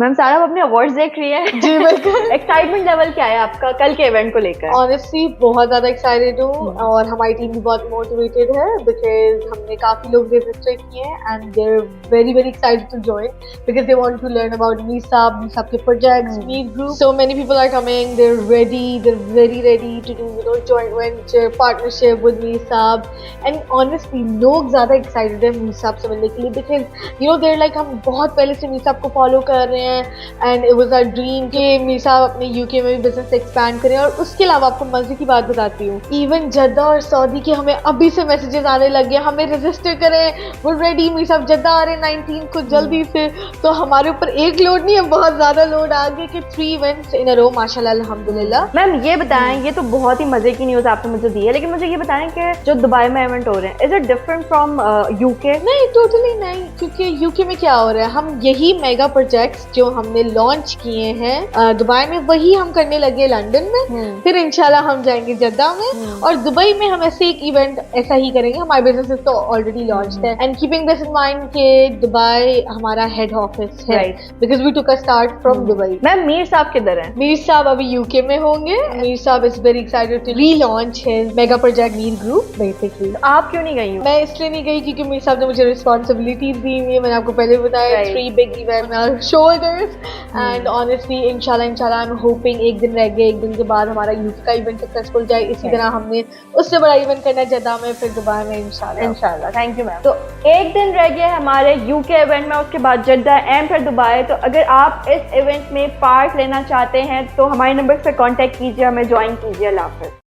Ma'am सारा अपने awards देख रही है। जी बिल्कुल। एक्साइटमेंट लेवल क्या है आपका कल के इवेंट को लेकर? ऑनेस्टली बहुत ज़्यादा एक्साइटेड हूँ और हमारी टीम भी बहुत मोटिवेटेड है बिकॉज हमने काफ़ी लोग रजिस्टर किए हैं and they are very very excited to join because they want to learn about MSAB के projects, meet group. So many people are coming, they are very ready to do joint venture partnership with MSAB and honestly लोग ज़्यादा excited है मीसाब से मिलने के लिए because there like हम बहुत पहले से मीसाब को फॉलो कर रहे हैं and it was our dream कि मीसाब अपने यूके में भी बिजनेस एक्सपैंड करें। और उसके अलावा आपको मजे की बात बताती हूँ, इवन जद्दा और सऊदी के हमें अभी से मैसेजेस आने लगे, हमें रजिस्टर करें, वो रेडी, मीसाब जद्दा आ रहे 19 को जल्दी से। तो हमारे ऊपर एक लोड नहीं है, बहुत ज्यादा लोड आ गया कि 3 इवेंट्स इन अ रो माशाल्लाह अल्हम्दुलिल्लाह। मैम ये बताएं, ये तो बहुत ही मजे की न्यूज आपने मुझे दी है, लेकिन मुझे ये बताएं कि जो दुबई में इवेंट हो रहे हैं, is it different from UK? नहीं, टोटली नहीं, क्योंकि यूके में क्या हो रहा है, हम यही मेगा प्रोजेक्ट्स जो हमने लॉन्च किए हैं दुबई में वही हम करने लगे लंदन में, फिर इंशाल्लाह हम जाएंगे जद्दा में और दुबई में हम ऐसे एक इवेंट ऐसा ही करेंगे। हमारे बिजनेस तो ऑलरेडी लॉन्च्ड है and keeping this in mind के दुबई हमारा हेड ऑफिस है because we took a start from Dubai. Ma'am Mir sahab किधर हैं? मीर साहब अभी यूके में होंगे। Mir sahab is very excited to relaunch his mega project Mir group basically. आप क्यों नहीं गई? मैं इसलिए नहीं गई क्योंकि मीर साहब ने मुझे रिस्पॉन्सिबिलिटीज दी हुई है, मैंने आपको पहले बताया 3 big event shoulders and honestly इंशाल्लाह आई एम होपिंग एक दिन रह गए, एक दिन के बाद हमारा यूके का इवेंट सक्सेसफुल जाए। इसी तरह हमने उससे बड़ा इवेंट करना है जद्दा में, फिर दुबई में इंशाल्लाह। Thank you ma'am. तो एक दिन रह गया है हमारे यूके इवेंट में, उसके बाद जद्दा एंड फिर दुबई। तो अगर आप इस इवेंट में पार्ट लेना चाहते हैं तो हमारे नंबर से कांटेक्ट कीजिए, हमें ज्वाइन कीजिए। अल्लाह हाफ़िज़।